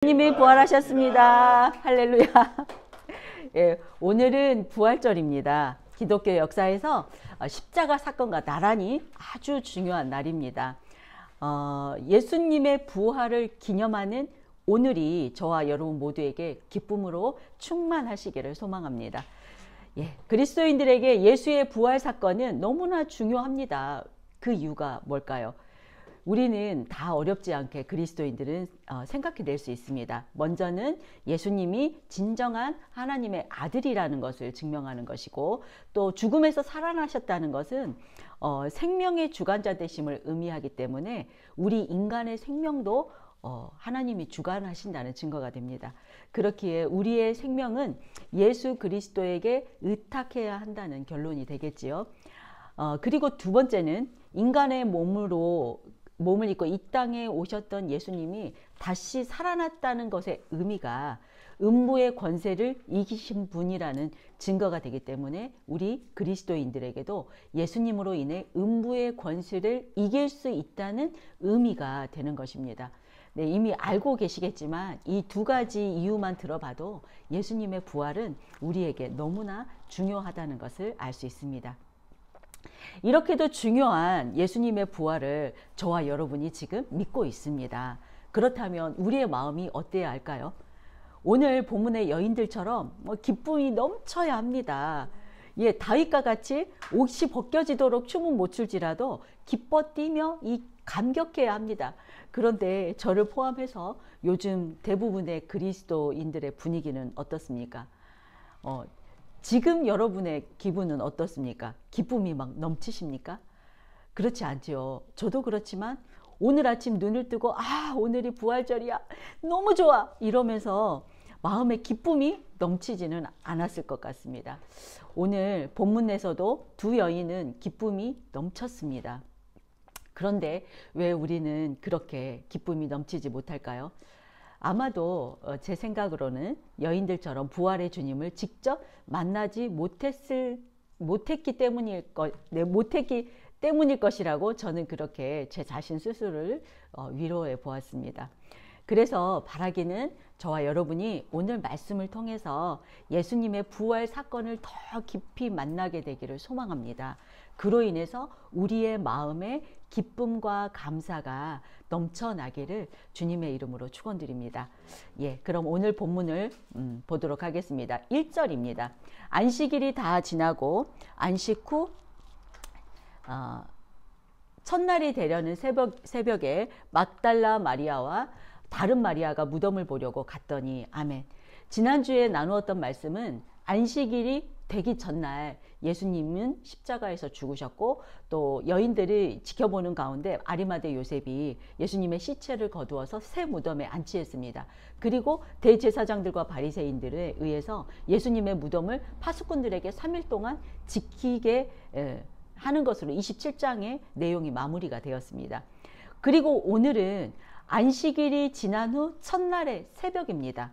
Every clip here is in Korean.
님이 부활하셨습니다. 할렐루야. 예, 오늘은 부활절입니다. 기독교 역사에서 십자가 사건과 나란히 아주 중요한 날입니다. 예수님의 부활을 기념하는 오늘이 저와 여러분 모두에게 기쁨으로 충만하시기를 소망합니다. 예, 그리스도인들에게 예수의 부활 사건은 너무나 중요합니다. 그 이유가 뭘까요? 우리는 다 어렵지 않게 그리스도인들은 생각해낼 수 있습니다. 먼저는 예수님이 진정한 하나님의 아들이라는 것을 증명하는 것이고, 또 죽음에서 살아나셨다는 것은 생명의 주관자 되심을 의미하기 때문에 우리 인간의 생명도 하나님이 주관하신다는 증거가 됩니다. 그렇기에 우리의 생명은 예수 그리스도에게 의탁해야 한다는 결론이 되겠지요. 그리고 두 번째는 인간의 몸을 입고 이 땅에 오셨던 예수님이 다시 살아났다는 것의 의미가 음부의 권세를 이기신 분이라는 증거가 되기 때문에 우리 그리스도인들에게도 예수님으로 인해 음부의 권세를 이길 수 있다는 의미가 되는 것입니다. 네, 이미 알고 계시겠지만 이 두 가지 이유만 들어봐도 예수님의 부활은 우리에게 너무나 중요하다는 것을 알 수 있습니다. 이렇게도 중요한 예수님의 부활을 저와 여러분이 지금 믿고 있습니다. 그렇다면 우리의 마음이 어때야 할까요? 오늘 본문의 여인들처럼 기쁨이 넘쳐야 합니다. 예, 다윗과 같이 옷이 벗겨지도록 춤은 못 출지라도 기뻐 뛰며 감격해야 합니다. 그런데 저를 포함해서 요즘 대부분의 그리스도인들의 분위기는 어떻습니까? 지금 여러분의 기분은 어떻습니까? 기쁨이 막 넘치십니까? 그렇지 않죠. 저도 그렇지만 오늘 아침 눈을 뜨고 오늘이 부활절이야. 너무 좋아. 이러면서 마음에 기쁨이 넘치지는 않았을 것 같습니다. 오늘 본문에서도 두 여인은 기쁨이 넘쳤습니다. 그런데 왜 우리는 그렇게 기쁨이 넘치지 못할까요? 아마도 제 생각으로는 여인들처럼 부활의 주님을 직접 만나지 못했기 때문일 것이라고 저는 그렇게 제 자신 스스로를 위로해 보았습니다. 그래서 바라기는 저와 여러분이 오늘 말씀을 통해서 예수님의 부활 사건을 더 깊이 만나게 되기를 소망합니다. 그로 인해서 우리의 마음에 기쁨과 감사가 넘쳐나기를 주님의 이름으로 축원드립니다. 예, 그럼 오늘 본문을 보도록 하겠습니다. 1절입니다. 안식일이 다 지나고 안식 후 첫날이 되려는 새벽에 막달라 마리아와 다른 마리아가 무덤을 보려고 갔더니 아멘. 지난주에 나누었던 말씀은 안식일이 되기 전날 예수님은 십자가에서 죽으셨고 또 여인들이 지켜보는 가운데 아리마대 요셉이 예수님의 시체를 거두어서 새 무덤에 안치했습니다. 그리고 대제사장들과 바리새인들에 의해서 예수님의 무덤을 파수꾼들에게 3일 동안 지키게 하는 것으로 27장의 내용이 마무리가 되었습니다. 그리고 오늘은 안식일이 지난 후 첫날의 새벽입니다.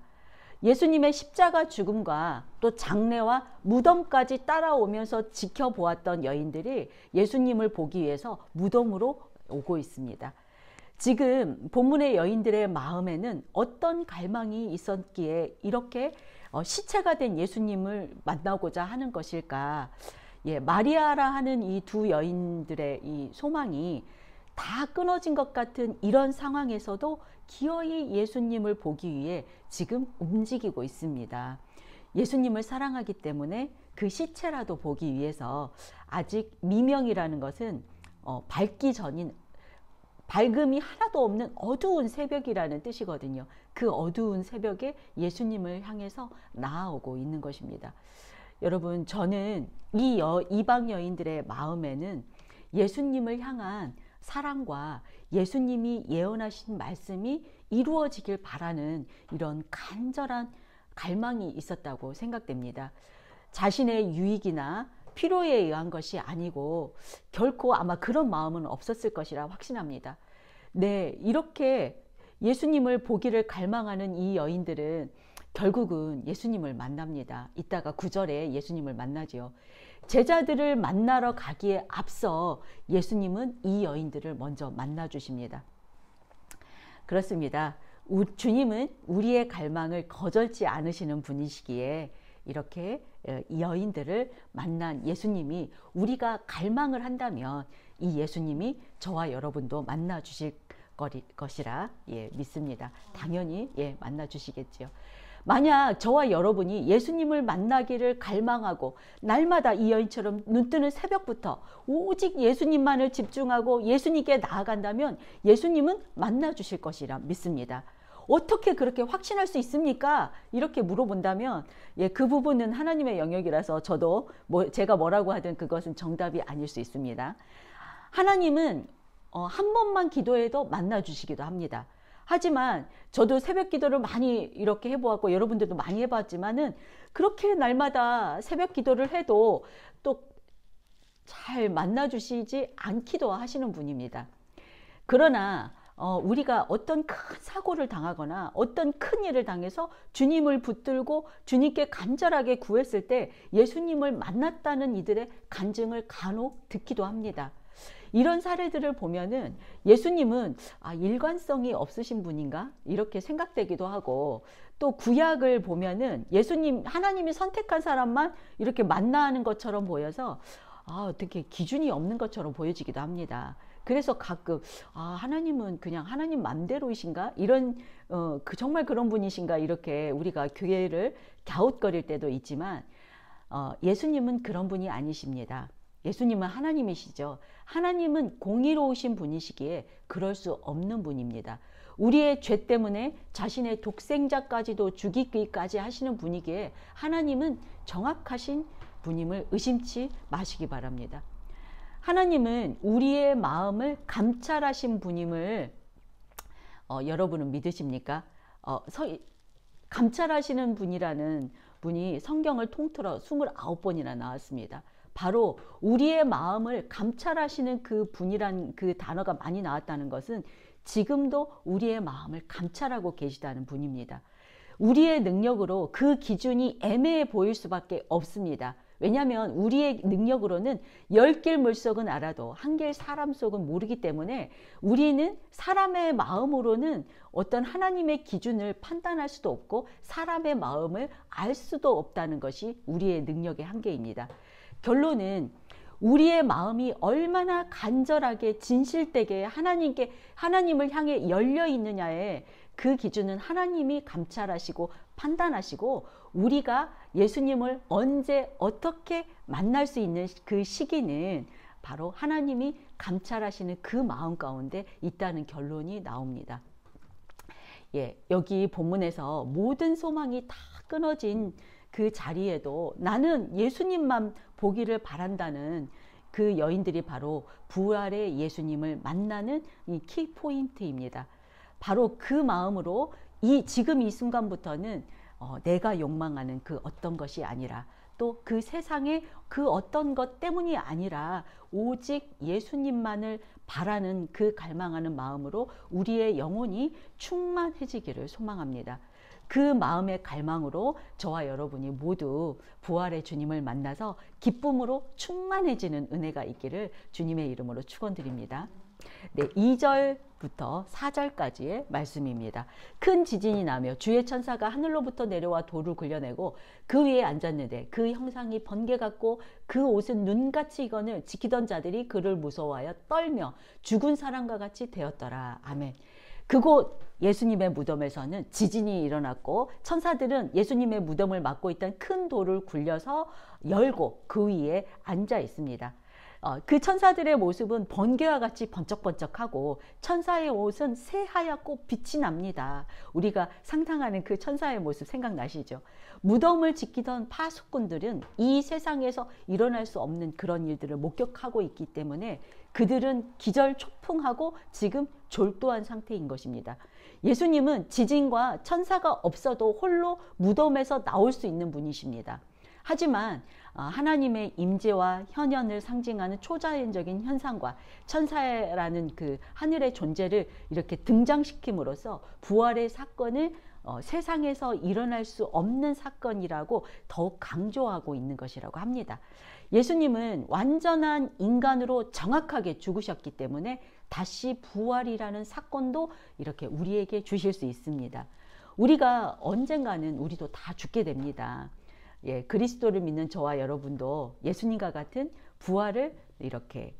예수님의 십자가 죽음과 또 장례와 무덤까지 따라오면서 지켜보았던 여인들이 예수님을 보기 위해서 무덤으로 오고 있습니다. 지금 본문의 여인들의 마음에는 어떤 갈망이 있었기에 이렇게 시체가 된 예수님을 만나고자 하는 것일까? 예, 마리아라 하는 이 두 여인들의 이 소망이 다 끊어진 것 같은 이런 상황에서도 기어이 예수님을 보기 위해 지금 움직이고 있습니다. 예수님을 사랑하기 때문에 그 시체라도 보기 위해서 아직 미명이라는 것은 밝기 전인 밝음이 하나도 없는 어두운 새벽이라는 뜻이거든요. 그 어두운 새벽에 예수님을 향해서 나아오고 있는 것입니다. 여러분, 저는 이 이방 여인들의 마음에는 예수님을 향한 사랑과 예수님이 예언하신 말씀이 이루어지길 바라는 이런 간절한 갈망이 있었다고 생각됩니다. 자신의 유익이나 필요에 의한 것이 아니고 결코 아마 그런 마음은 없었을 것이라 확신합니다. 네, 이렇게 예수님을 보기를 갈망하는 이 여인들은 결국은 예수님을 만납니다. 이따가 9절에 예수님을 만나지요. 제자들을 만나러 가기에 앞서 예수님은 이 여인들을 먼저 만나 주십니다. 그렇습니다. 주님은 우리의 갈망을 거절지 않으시는 분이시기에 이렇게 이 여인들을 만난 예수님이 우리가 갈망을 한다면 이 예수님이 저와 여러분도 만나 주실 것이라 믿습니다. 당연히 만나 주시겠지요. 만약 저와 여러분이 예수님을 만나기를 갈망하고 날마다 이 여인처럼 눈뜨는 새벽부터 오직 예수님만을 집중하고 예수님께 나아간다면 예수님은 만나 주실 것이라 믿습니다. 어떻게 그렇게 확신할 수 있습니까? 이렇게 물어본다면 그 부분은 하나님의 영역이라서 저도 제가 뭐라고 하든 그것은 정답이 아닐 수 있습니다. 하나님은 한 번만 기도해도 만나 주시기도 합니다. 하지만 저도 새벽 기도를 많이 이렇게 해보았고 여러분들도 많이 해봤지만은 그렇게 날마다 새벽 기도를 해도 또 잘 만나 주시지 않기도 하시는 분입니다. 그러나 우리가 어떤 큰 사고를 당하거나 어떤 큰 일을 당해서 주님을 붙들고 주님께 간절하게 구했을 때 예수님을 만났다는 이들의 간증을 간혹 듣기도 합니다. 이런 사례들을 보면은 예수님은 일관성이 없으신 분인가? 이렇게 생각되기도 하고, 또 구약을 보면은 하나님이 선택한 사람만 이렇게 만나는 것처럼 보여서 어떻게 기준이 없는 것처럼 보여지기도 합니다. 그래서 가끔 하나님은 그냥 하나님 맘대로이신가? 이런 정말 그런 분이신가? 이렇게 우리가 교회를 갸웃거릴 때도 있지만 예수님은 그런 분이 아니십니다. 예수님은 하나님이시죠. 하나님은 공의로우신 분이시기에 그럴 수 없는 분입니다. 우리의 죄 때문에 자신의 독생자까지도 죽이기까지 하시는 분이기에 하나님은 정확하신 분임을 의심치 마시기 바랍니다. 하나님은 우리의 마음을 감찰하신 분임을 여러분은 믿으십니까? 감찰하시는 분이라는 분이 성경을 통틀어 29번이나 나왔습니다. 바로 우리의 마음을 감찰하시는 그 분이란 그 단어가 많이 나왔다는 것은 지금도 우리의 마음을 감찰하고 계시다는 분입니다. 우리의 능력으로 그 기준이 애매해 보일 수밖에 없습니다. 왜냐하면 우리의 능력으로는 10길 물속은 알아도 한 길 사람 속은 모르기 때문에 우리는 사람의 마음으로는 어떤 하나님의 기준을 판단할 수도 없고 사람의 마음을 알 수도 없다는 것이 우리의 능력의 한계입니다. 결론은 우리의 마음이 얼마나 간절하게 진실되게 하나님을 향해 열려 있느냐에 그 기준은 하나님이 감찰하시고 판단하시고 우리가 예수님을 언제 어떻게 만날 수 있는 그 시기는 바로 하나님이 감찰하시는 그 마음 가운데 있다는 결론이 나옵니다. 여기 본문에서 모든 소망이 다 끊어진 그 자리에도 나는 예수님만 보기를 바란다는 그 여인들이 바로 부활의 예수님을 만나는 이 키포인트입니다. 바로 그 마음으로 지금 이 순간부터는 내가 욕망하는 그 어떤 것이 아니라 또 그 세상의 그 어떤 것 때문이 아니라 오직 예수님만을 바라는 그 갈망하는 마음으로 우리의 영혼이 충만해지기를 소망합니다. 그 마음의 갈망으로 저와 여러분이 모두 부활의 주님을 만나서 기쁨으로 충만해지는 은혜가 있기를 주님의 이름으로 축원드립니다. 2절부터 4절까지의 말씀입니다. 큰 지진이 나며 주의 천사가 하늘로부터 내려와 돌을 굴려내고 그 위에 앉았는데 그 형상이 번개 같고 그 옷은 눈같이 익거늘 지키던 자들이 그를 무서워하여 떨며 죽은 사람과 같이 되었더라. 아멘. 그곳 예수님의 무덤에서는 지진이 일어났고 천사들은 예수님의 무덤을 막고 있던 큰 돌을 굴려서 열고 그 위에 앉아 있습니다. 그 천사들의 모습은 번개와 같이 번쩍번쩍하고 천사의 옷은 새하얗고 빛이 납니다. 우리가 상상하는 그 천사의 모습 생각나시죠? 무덤을 지키던 파수꾼들은 이 세상에서 일어날 수 없는 그런 일들을 목격하고 있기 때문에 그들은 기절초풍하고 지금 졸도한 상태인 것입니다. 예수님은 지진과 천사가 없어도 홀로 무덤에서 나올 수 있는 분이십니다. 하지만 하나님의 임재와 현현을 상징하는 초자연적인 현상과 천사라는 그 하늘의 존재를 이렇게 등장시킴으로써 부활의 사건을 세상에서 일어날 수 없는 사건이라고 더욱 강조하고 있는 것이라고 합니다. 예수님은 완전한 인간으로 정확하게 죽으셨기 때문에 다시 부활이라는 사건도 이렇게 우리에게 주실 수 있습니다. 우리가 언젠가는 우리도 다 죽게 됩니다. 예, 그리스도를 믿는 저와 여러분도 예수님과 같은 부활을 이렇게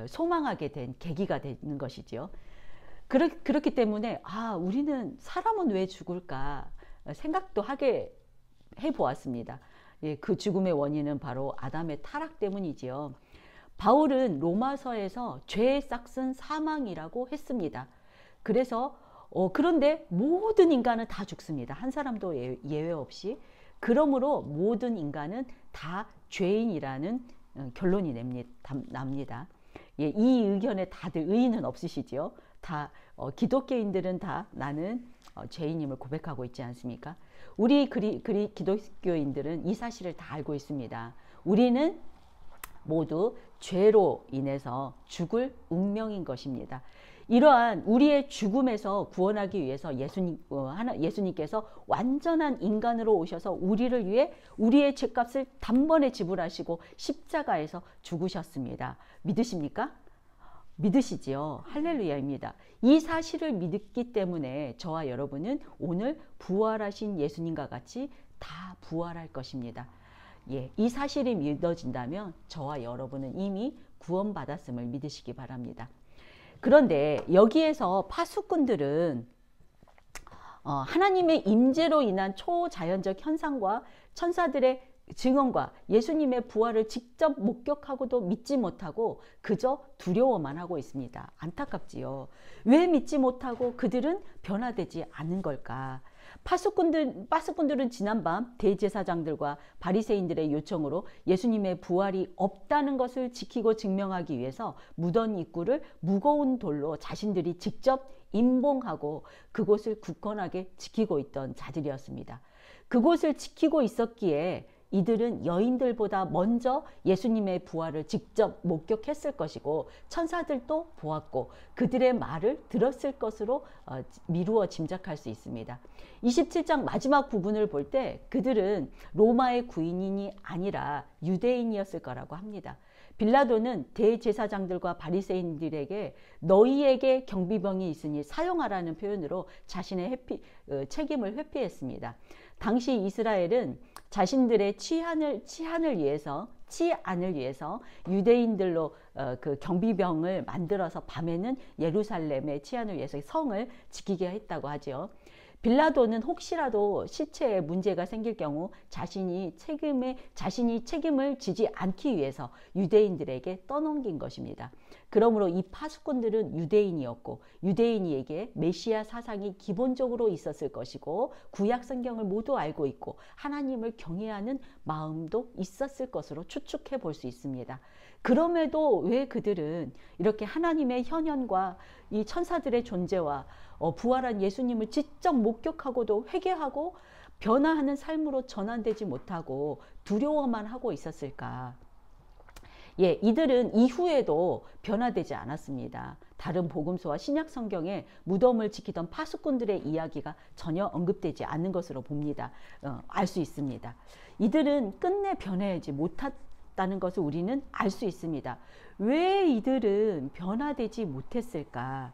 소망하게 된 계기가 되는 것이죠. 그렇기 때문에 우리는 사람은 왜 죽을까 생각도 하게 해보았습니다. 예, 그 죽음의 원인은 바로 아담의 타락 때문이지요. 바울은 로마서에서 죄의 싹은 사망이라고 했습니다. 그래서 그런데 모든 인간은 다 죽습니다. 한 사람도 예외 없이. 그러므로 모든 인간은 다 죄인이라는 결론이 납니다. 예, 이 의견에 다들 의의는 없으시죠? 다 기독교인들은 다 나는 죄인임을 고백하고 있지 않습니까? 우리 기독교인들은 이 사실을 다 알고 있습니다. 우리는 모두 죄로 인해서 죽을 운명인 것입니다. 이러한 우리의 죽음에서 구원하기 위해서 예수님께서 완전한 인간으로 오셔서 우리를 위해 우리의 죄값을 단번에 지불하시고 십자가에서 죽으셨습니다. 믿으십니까? 믿으시지요? 할렐루야입니다. 이 사실을 믿기 때문에 저와 여러분은 오늘 부활하신 예수님과 같이 다 부활할 것입니다. 예, 이 사실이 믿어진다면 저와 여러분은 이미 구원받았음을 믿으시기 바랍니다. 그런데 여기에서 파수꾼들은 하나님의 임재로 인한 초자연적 현상과 천사들의 증언과 예수님의 부활을 직접 목격하고도 믿지 못하고 그저 두려워만 하고 있습니다. 안타깝지요. 왜 믿지 못하고 그들은 변화되지 않은 걸까? 파수꾼들은 지난밤 대제사장들과 바리새인들의 요청으로 예수님의 부활이 없다는 것을 지키고 증명하기 위해서 무덤 입구를 무거운 돌로 자신들이 직접 임봉하고 그곳을 굳건하게 지키고 있던 자들이었습니다. 그곳을 지키고 있었기에 이들은 여인들보다 먼저 예수님의 부활을 직접 목격했을 것이고 천사들도 보았고 그들의 말을 들었을 것으로 미루어 짐작할 수 있습니다. 27장 마지막 부분을 볼 때 그들은 로마의 구인이 아니라 유대인이었을 거라고 합니다. 빌라도는 대제사장들과 바리새인들에게 너희에게 경비병이 있으니 사용하라는 표현으로 자신의 책임을 회피했습니다. 당시 이스라엘은 자신들의 치안을 위해서 유대인들로 그 경비병을 만들어서 밤에는 예루살렘의 치안을 위해서 성을 지키게 했다고 하죠. 빌라도는 혹시라도 시체에 문제가 생길 경우 자신이 책임을 지지 않기 위해서 유대인들에게 떠넘긴 것입니다. 그러므로 이 파수꾼들은 유대인이었고 유대인에게 메시아 사상이 기본적으로 있었을 것이고 구약 성경을 모두 알고 있고 하나님을 경외하는 마음도 있었을 것으로 추측해 볼 수 있습니다. 그럼에도 왜 그들은 이렇게 하나님의 현현과 이 천사들의 존재와 부활한 예수님을 직접 목격하고도 회개하고 변화하는 삶으로 전환되지 못하고 두려워만 하고 있었을까? 예, 이들은 이후에도 변화되지 않았습니다. 다른 복음서와 신약 성경에 무덤을 지키던 파수꾼들의 이야기가 전혀 언급되지 않는 것으로 봅니다. 알 수 있습니다. 이들은 끝내 변하지 못했다는 것을 우리는 알 수 있습니다. 왜 이들은 변화되지 못했을까?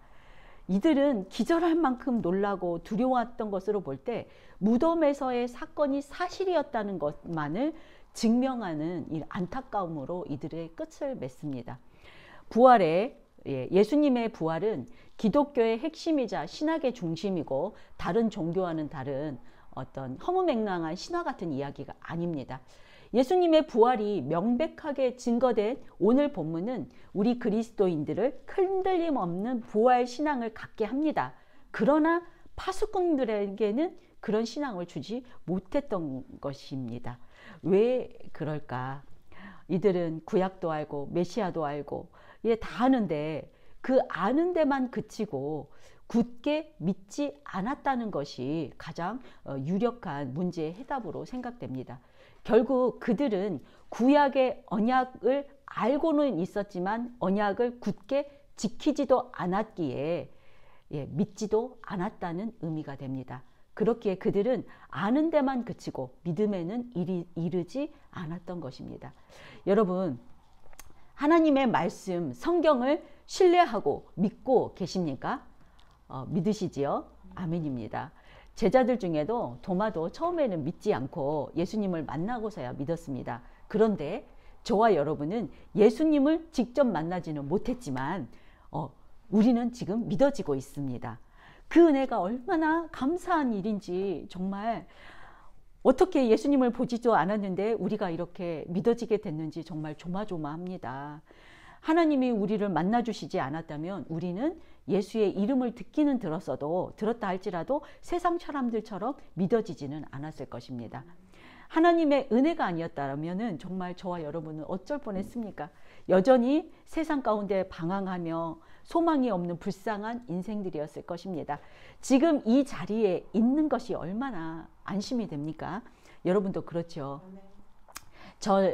이들은 기절할 만큼 놀라고 두려웠던 것으로 볼 때 무덤에서의 사건이 사실이었다는 것만을 증명하는 이 안타까움으로 이들의 끝을 맺습니다. 예수님의 부활은 기독교의 핵심이자 신학의 중심이고 다른 종교와는 다른 어떤 허무맹랑한 신화 같은 이야기가 아닙니다. 예수님의 부활이 명백하게 증거된 오늘 본문은 우리 그리스도인들을 흔들림 없는 부활 신앙을 갖게 합니다. 그러나 파수꾼들에게는 그런 신앙을 주지 못했던 것입니다. 왜 그럴까? 이들은 구약도 알고 메시아도 알고 다 아는데 그 아는 데만 그치고 굳게 믿지 않았다는 것이 가장 유력한 문제의 해답으로 생각됩니다. 결국 그들은 구약의 언약을 알고는 있었지만 언약을 굳게 지키지도 않았기에 믿지도 않았다는 의미가 됩니다. 그렇기에 그들은 아는 데만 그치고 믿음에는 이르지 않았던 것입니다. 여러분, 하나님의 말씀, 성경을 신뢰하고 믿고 계십니까? 믿으시지요? 아멘입니다. 제자들 중에도 도마도 처음에는 믿지 않고 예수님을 만나고서야 믿었습니다. 그런데 저와 여러분은 예수님을 직접 만나지는 못했지만 우리는 지금 믿어지고 있습니다. 그 은혜가 얼마나 감사한 일인지 정말 어떻게 예수님을 보지도 않았는데 우리가 이렇게 믿어지게 됐는지 정말 조마조마합니다. 하나님이 우리를 만나주시지 않았다면 우리는 예수의 이름을 듣기는 들었다 할지라도 세상 사람들처럼 믿어지지는 않았을 것입니다. 하나님의 은혜가 아니었다면 정말 저와 여러분은 어쩔 뻔했습니까? 여전히 세상 가운데 방황하며 소망이 없는 불쌍한 인생들이었을 것입니다. 지금 이 자리에 있는 것이 얼마나 안심이 됩니까? 여러분도 그렇죠.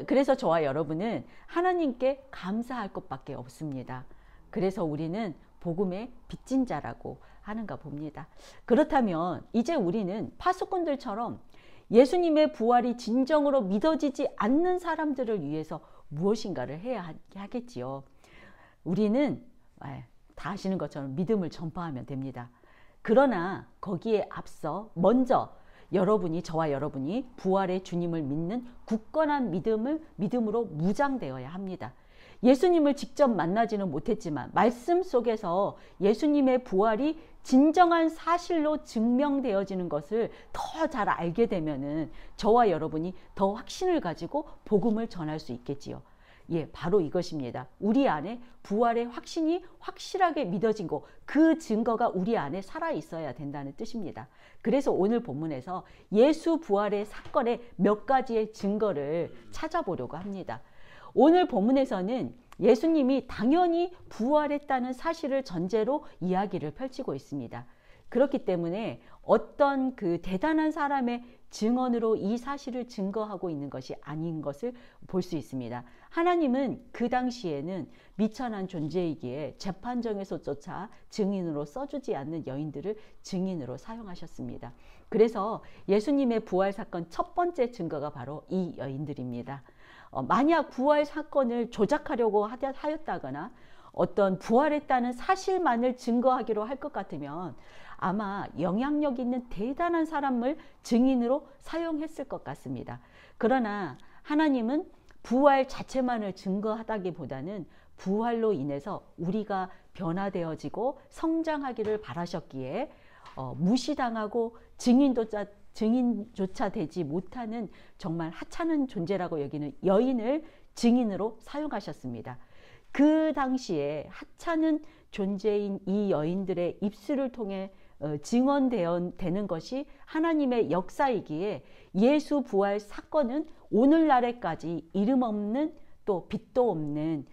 그래서 저와 여러분은 하나님께 감사할 것밖에 없습니다. 그래서 우리는 복음의 빚진 자라고 하는가 봅니다. 그렇다면 이제 우리는 파수꾼들처럼 예수님의 부활이 진정으로 믿어지지 않는 사람들을 위해서 무엇인가를 해야 하겠지요. 우리는 다 아시는 것처럼 믿음을 전파하면 됩니다. 그러나 거기에 앞서 먼저 저와 여러분이 부활의 주님을 믿는 굳건한 믿음으로 무장되어야 합니다. 예수님을 직접 만나지는 못했지만 말씀 속에서 예수님의 부활이 진정한 사실로 증명되어지는 것을 더 잘 알게 되면은 저와 여러분이 더 확신을 가지고 복음을 전할 수 있겠지요. 바로 이것입니다. 우리 안에 부활의 확신이 확실하게 믿어진 그 증거가 우리 안에 살아 있어야 된다는 뜻입니다. 그래서 오늘 본문에서 예수 부활의 사건의 몇 가지의 증거를 찾아보려고 합니다. 오늘 본문에서는 예수님이 당연히 부활했다는 사실을 전제로 이야기를 펼치고 있습니다. 그렇기 때문에 어떤 그 대단한 사람의 증언으로 이 사실을 증거하고 있는 것이 아닌 것을 볼 수 있습니다. 하나님은 그 당시에는 미천한 존재이기에 재판정에서조차 증인으로 써주지 않는 여인들을 증인으로 사용하셨습니다. 그래서 예수님의 부활 사건 첫 번째 증거가 바로 이 여인들입니다. 만약 부활 사건을 조작하려고 하였다거나 어떤 부활했다는 사실만을 증거하기로 할 것 같으면 아마 영향력 있는 대단한 사람을 증인으로 사용했을 것 같습니다. 그러나 하나님은 부활 자체만을 증거하다기보다는 부활로 인해서 우리가 변화되어지고 성장하기를 바라셨기에 무시당하고 증인조차 되지 못하는 정말 하찮은 존재라고 여기는 여인을 증인으로 사용하셨습니다. 그 당시에 하찮은 존재인 이 여인들의 입술을 통해 증언되는 것이 하나님의 역사이기에 예수 부활 사건은 오늘날에까지 이름 없는 또 빛도 없는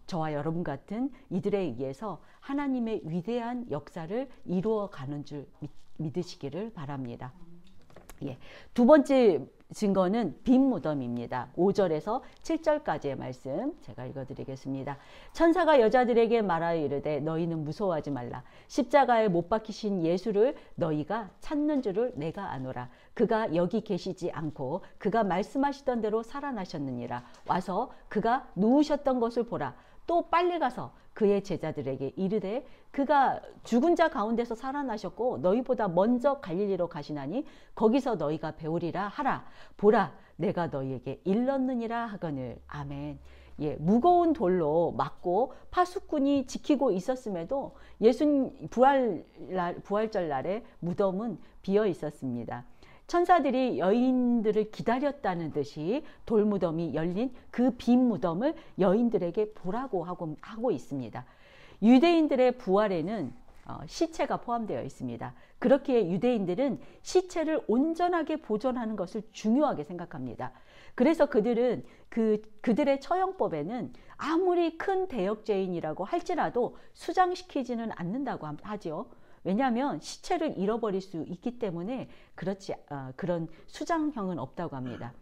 저와 여러분 같은 이들에 의해서 하나님의 위대한 역사를 이루어가는 줄 믿으시기를 바랍니다. 두 번째 증거는 빈 무덤입니다. 5절에서 7절까지의 말씀 제가 읽어드리겠습니다. 천사가 여자들에게 말하여 이르되 너희는 무서워하지 말라. 십자가에 못 박히신 예수를 너희가 찾는 줄을 내가 아노라. 그가 여기 계시지 않고 그가 말씀하시던 대로 살아나셨느니라. 와서 그가 누우셨던 것을 보라. 또 빨리 가서 그의 제자들에게 이르되 그가 죽은 자 가운데서 살아나셨고 너희보다 먼저 갈릴리로 가시나니 거기서 너희가 배우리라 하라. 보라 내가 너희에게 일렀느니라 하거늘. 아멘. 무거운 돌로 막고 파수꾼이 지키고 있었음에도 예수님 부활절 날에 무덤은 비어 있었습니다. 천사들이 여인들을 기다렸다는 듯이 돌무덤이 열린 그 빈 무덤을 여인들에게 보라고 하고 있습니다. 유대인들의 부활에는 시체가 포함되어 있습니다. 그렇기에 유대인들은 시체를 온전하게 보존하는 것을 중요하게 생각합니다. 그래서 그들은 그들의 처형법에는 아무리 큰 대역죄인이라고 할지라도 수장시키지는 않는다고 하죠. 왜냐하면 시체를 잃어버릴 수 있기 때문에 그런 수장형은 없다고 합니다.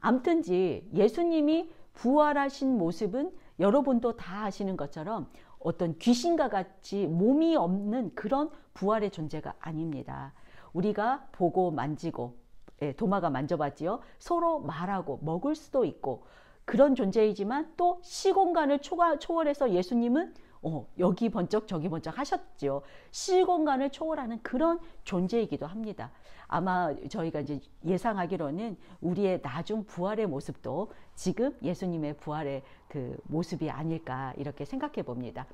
암튼지 예수님이 부활하신 모습은 여러분도 다 아시는 것처럼 어떤 귀신과 같이 몸이 없는 그런 부활의 존재가 아닙니다. 우리가 보고 만지고 도마가 만져봤지요. 서로 말하고 먹을 수도 있고 그런 존재이지만 또 시공간을 초월해서 예수님은 여기 번쩍 저기 번쩍 하셨죠. 시공간을 초월하는 그런 존재이기도 합니다. 아마 저희가 이제 예상하기로는 우리의 나중 부활의 모습도 지금 예수님의 부활의 그 모습이 아닐까 이렇게 생각해 봅니다.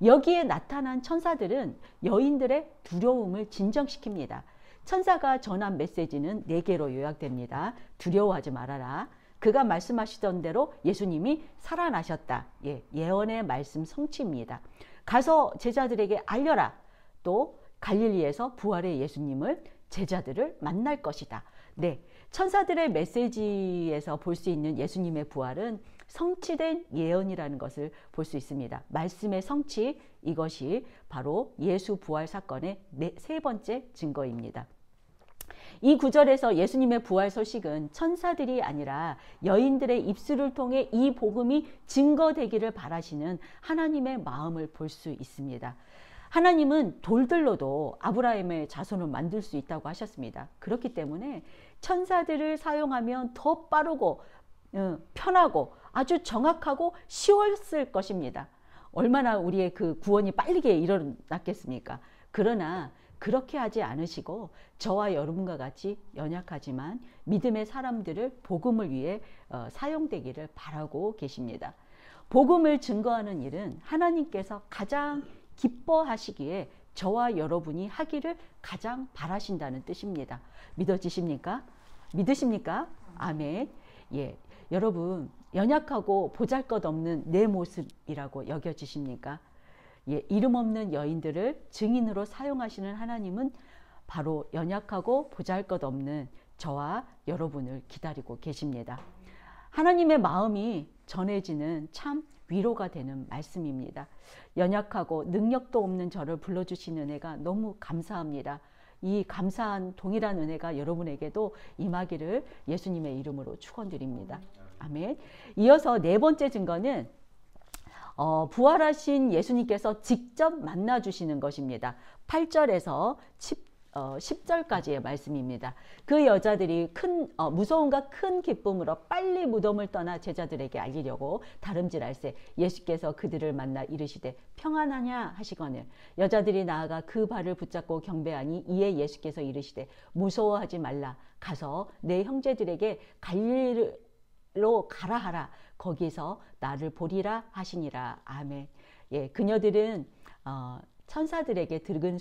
여기에 나타난 천사들은 여인들의 두려움을 진정시킵니다. 천사가 전한 메시지는 4개로 요약됩니다. 두려워하지 말아라. 그가 말씀하시던 대로 예수님이 살아나셨다. 예언의 말씀 성취입니다. 가서 제자들에게 알려라. 또 갈릴리에서 부활의 예수님을 제자들을 만날 것이다. 네, 천사들의 메시지에서 볼 수 있는 예수님의 부활은 성취된 예언이라는 것을 볼 수 있습니다. 말씀의 성취, 이것이 바로 예수 부활 사건의 3번째 증거입니다. 이 구절에서 예수님의 부활 소식은 천사들이 아니라 여인들의 입술을 통해 이 복음이 증거되기를 바라시는 하나님의 마음을 볼 수 있습니다. 하나님은 돌들로도 아브라함의 자손을 만들 수 있다고 하셨습니다. 그렇기 때문에 천사들을 사용하면 더 빠르고 편하고 아주 정확하고 쉬웠을 것입니다. 얼마나 우리의 그 구원이 빠르게 일어났겠습니까? 그러나 그렇게 하지 않으시고 저와 여러분과 같이 연약하지만 믿음의 사람들을 복음을 위해 사용되기를 바라고 계십니다. 복음을 증거하는 일은 하나님께서 가장 기뻐하시기에 저와 여러분이 하기를 가장 바라신다는 뜻입니다. 믿어지십니까? 믿으십니까? 아멘. 예, 여러분 연약하고 보잘것없는 내 모습이라고 여겨지십니까? 예, 이름 없는 여인들을 증인으로 사용하시는 하나님은 바로 연약하고 보잘것없는 저와 여러분을 기다리고 계십니다. 하나님의 마음이 전해지는 참 위로가 되는 말씀입니다. 연약하고 능력도 없는 저를 불러주신 은혜가 너무 감사합니다. 이 감사한 동일한 은혜가 여러분에게도 임하기를 예수님의 이름으로 축원드립니다. 아멘. 이어서 4번째 증거는 부활하신 예수님께서 직접 만나주시는 것입니다. 8절에서 10절까지의 말씀입니다. 그 여자들이 무서움과 큰 기쁨으로 빨리 무덤을 떠나 제자들에게 알리려고 다름질할새 예수께서 그들을 만나 이르시되 평안하냐 하시거늘 여자들이 나아가 그 발을 붙잡고 경배하니 이에 예수께서 이르시되 무서워하지 말라 가서 내 형제들에게 갈릴리로 가라 하라 거기서 나를 보리라 하시니라. 아멘. 예, 그녀들은 천사들에게 들은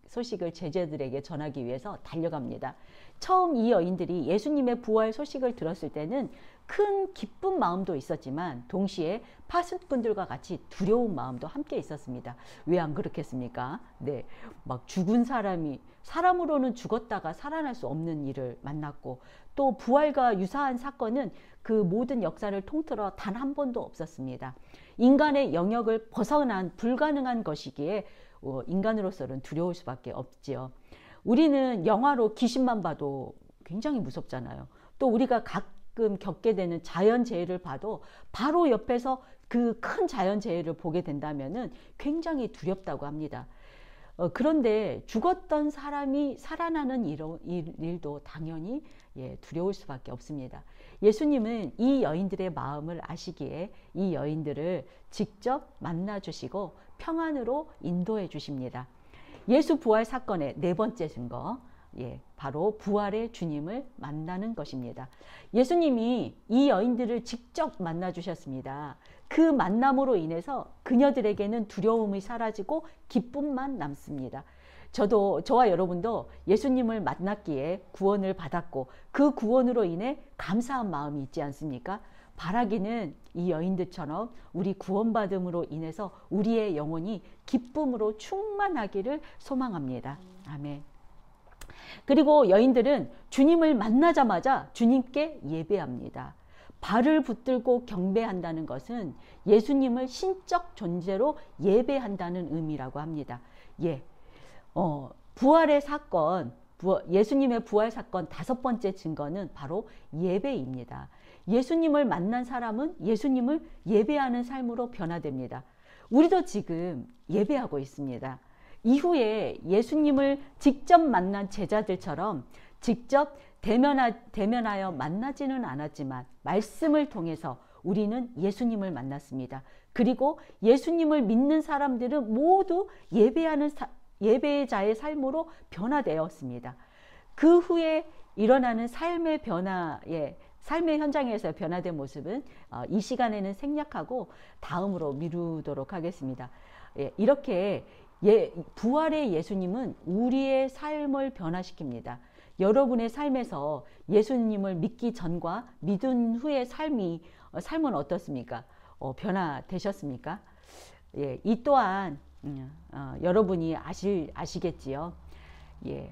소식을 제자들에게 전하기 위해서 달려갑니다. 처음 이 여인들이 예수님의 부활 소식을 들었을 때는 큰 기쁜 마음도 있었지만 동시에 파수꾼들과 같이 두려운 마음도 함께 있었습니다. 왜 안 그렇겠습니까? 네, 막 죽은 사람으로는 죽었다가 살아날 수 없는 일을 만났고 또 부활과 유사한 사건은 그 모든 역사를 통틀어 단 한 번도 없었습니다. 인간의 영역을 벗어난 불가능한 것이기에 인간으로서는 두려울 수밖에 없지요. 우리는 영화로 귀신만 봐도 굉장히 무섭잖아요. 또 우리가 가끔 겪게 되는 자연재해를 봐도 바로 옆에서 그 큰 자연재해를 보게 된다면 굉장히 두렵다고 합니다. 그런데 죽었던 사람이 살아나는 일도 당연히 두려울 수밖에 없습니다. 예수님은 이 여인들의 마음을 아시기에 이 여인들을 직접 만나주시고 평안으로 인도해 주십니다. 예수 부활 사건의 4번째 증거, 바로 부활의 주님을 만나는 것입니다. 예수님이 이 여인들을 직접 만나주셨습니다. 그 만남으로 인해서 그녀들에게는 두려움이 사라지고 기쁨만 남습니다. 저와 여러분도 예수님을 만났기에 구원을 받았고 그 구원으로 인해 감사한 마음이 있지 않습니까? 바라기는 이 여인들처럼 우리 구원받음으로 인해서 우리의 영혼이 기쁨으로 충만하기를 소망합니다. 아멘. 그리고 여인들은 주님을 만나자마자 주님께 예배합니다. 발을 붙들고 경배한다는 것은 예수님을 신적 존재로 예배한다는 의미라고 합니다. 부활의 사건, 예수님의 부활 사건 5번째 증거는 바로 예배입니다. 예수님을 만난 사람은 예수님을 예배하는 삶으로 변화됩니다. 우리도 지금 예배하고 있습니다. 이후에 예수님을 직접 만난 제자들처럼 직접 대면하여 만나지는 않았지만 말씀을 통해서 우리는 예수님을 만났습니다. 그리고 예수님을 믿는 사람들은 모두 예배자의 삶으로 변화되었습니다. 그 후에 일어나는 삶의 변화에 삶의 현장에서 변화된 모습은 이 시간에는 생략하고 다음으로 미루도록 하겠습니다. 이렇게 부활의 예수님은 우리의 삶을 변화시킵니다. 여러분의 삶에서 예수님을 믿기 전과 믿은 후의 삶은 어떻습니까? 변화되셨습니까? 이 또한 여러분이 아시겠지요.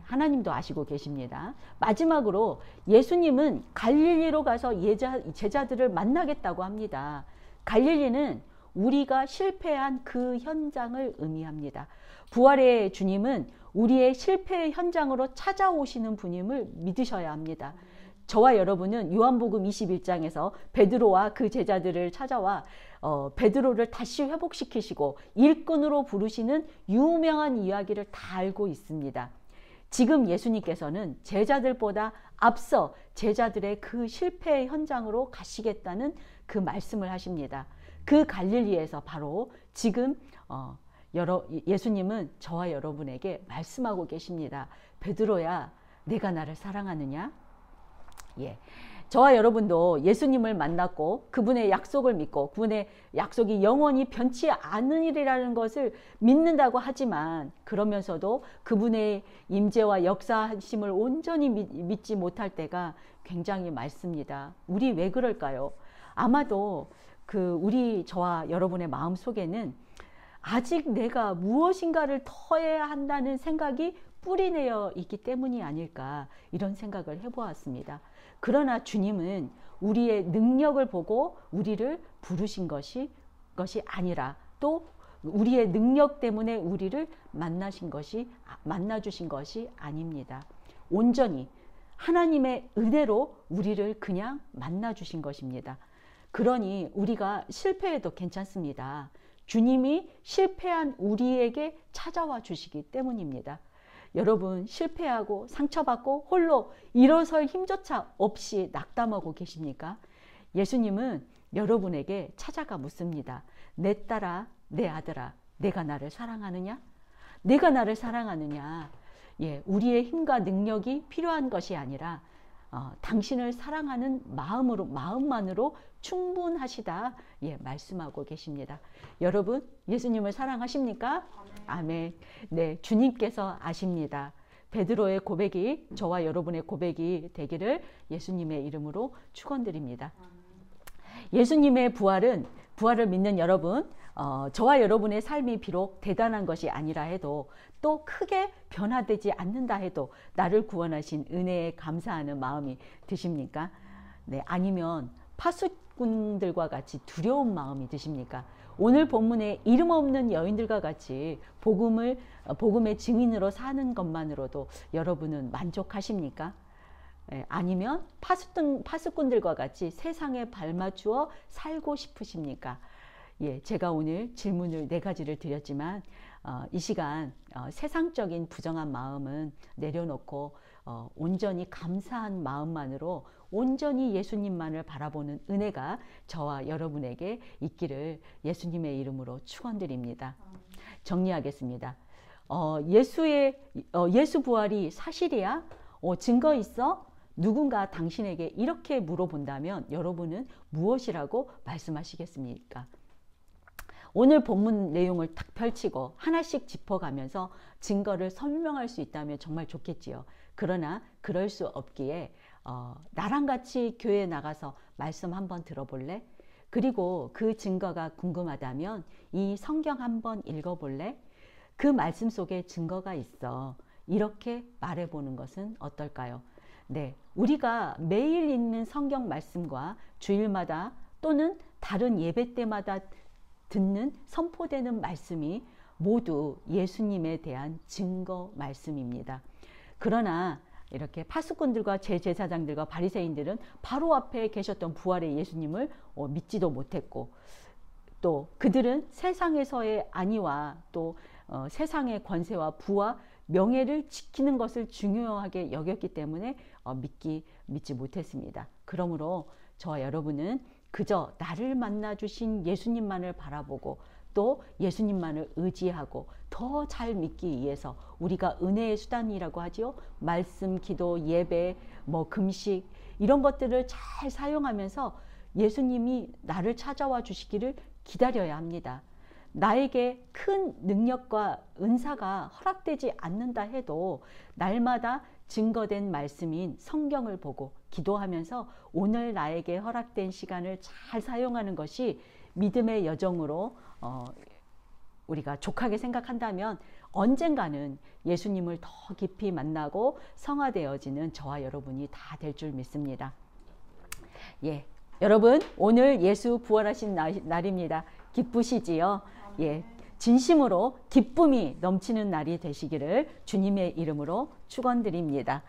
하나님도 아시고 계십니다. 마지막으로 예수님은 갈릴리로 가서 제자들을 만나겠다고 합니다. 갈릴리는 우리가 실패한 그 현장을 의미합니다. 부활의 주님은 우리의 실패의 현장으로 찾아오시는 분임을 믿으셔야 합니다. 저와 여러분은 요한복음 21장에서 베드로와 그 제자들을 찾아와 베드로를 다시 회복시키시고 일꾼으로 부르시는 유명한 이야기를 다 알고 있습니다. 지금 예수님께서는 제자들보다 앞서 제자들의 그 실패의 현장으로 가시겠다는 그 말씀을 하십니다. 그 갈릴리에서 바로 지금 예수님은 저와 여러분에게 말씀하고 계십니다. 베드로야, 내가 나를 사랑하느냐? 저와 여러분도 예수님을 만났고 그분의 약속을 믿고 그분의 약속이 영원히 변치 않으리라는 것을 믿는다고 하지만 그러면서도 그분의 임재와 역사하심을 온전히 믿지 못할 때가 굉장히 많습니다. 우리 왜 그럴까요? 아마도 저와 여러분의 마음 속에는 아직 내가 무엇인가를 더 해야 한다는 생각이 뿌리내어 있기 때문이 아닐까, 이런 생각을 해보았습니다. 그러나 주님은 우리의 능력을 보고 우리를 부르신 것이 아니라 또 우리의 능력 때문에 우리를 만나주신 것이 아닙니다. 온전히 하나님의 은혜로 우리를 그냥 만나주신 것입니다. 그러니 우리가 실패해도 괜찮습니다. 주님이 실패한 우리에게 찾아와 주시기 때문입니다. 여러분, 실패하고 상처받고 홀로 일어설 힘조차 없이 낙담하고 계십니까? 예수님은 여러분에게 찾아가 묻습니다. 내 딸아, 내 아들아, 내가 나를 사랑하느냐? 내가 나를 사랑하느냐? 우리의 힘과 능력이 필요한 것이 아니라 당신을 사랑하는 마음만으로 충분하시다, 말씀하고 계십니다. 여러분, 예수님을 사랑하십니까? 아멘. 네, 주님께서 아십니다. 베드로의 고백이 저와 여러분의 고백이 되기를 예수님의 이름으로 축원드립니다. 예수님의 부활을 믿는 여러분, 저와 여러분의 삶이 비록 대단한 것이 아니라 해도 또 크게 변화되지 않는다 해도 나를 구원하신 은혜에 감사하는 마음이 드십니까? 네, 아니면 파수꾼들과 같이 두려운 마음이 드십니까? 오늘 본문에 이름 없는 여인들과 같이 복음의 증인으로 사는 것만으로도 여러분은 만족하십니까? 아니면 파수꾼들과 같이 세상에 발맞추어 살고 싶으십니까? 제가 오늘 질문을 4가지를 드렸지만 이 시간 세상적인 부정한 마음은 내려놓고 온전히 감사한 마음만으로 온전히 예수님만을 바라보는 은혜가 저와 여러분에게 있기를 예수님의 이름으로 축원드립니다. 정리하겠습니다. 예수 부활이 사실이야? 증거 있어? 누군가 당신에게 이렇게 물어본다면 여러분은 무엇이라고 말씀하시겠습니까? 오늘 본문 내용을 딱 펼치고 하나씩 짚어가면서 증거를 설명할 수 있다면 정말 좋겠지요. 그러나 그럴 수 없기에 나랑 같이 교회에 나가서 말씀 한번 들어볼래? 그리고 그 증거가 궁금하다면 이 성경 한번 읽어볼래? 그 말씀 속에 증거가 있어. 이렇게 말해보는 것은 어떨까요? 네, 우리가 매일 읽는 성경 말씀과 주일마다 또는 다른 예배 때마다 듣는 선포되는 말씀이 모두 예수님에 대한 증거 말씀입니다. 그러나 이렇게 파수꾼들과 제사장들과 바리새인들은 바로 앞에 계셨던 부활의 예수님을 믿지도 못했고, 또 그들은 세상에서의 안위와 또 세상의 권세와 부와 명예를 지키는 것을 중요하게 여겼기 때문에 믿지 못했습니다. 그러므로 저와 여러분은 그저 나를 만나 주신 예수님만을 바라보고 또 예수님만을 의지하고 더 잘 믿기 위해서 우리가 은혜의 수단이라고 하지요. 말씀, 기도, 예배, 뭐 금식 이런 것들을 잘 사용하면서 예수님이 나를 찾아와 주시기를 기다려야 합니다. 나에게 큰 능력과 은사가 허락되지 않는다 해도 날마다 증거된 말씀인 성경을 보고 기도하면서 오늘 나에게 허락된 시간을 잘 사용하는 것이 믿음의 여정으로 우리가 족하게 생각한다면 언젠가는 예수님을 더 깊이 만나고 성화되어지는 저와 여러분이 다 될 줄 믿습니다. 예, 여러분 오늘 예수 부활하신 날입니다. 기쁘시지요? 예, 진심으로 기쁨이 넘치는 날이 되시기를 주님의 이름으로 축원드립니다.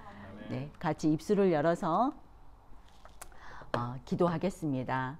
네, 같이 입술을 열어서 기도하겠습니다.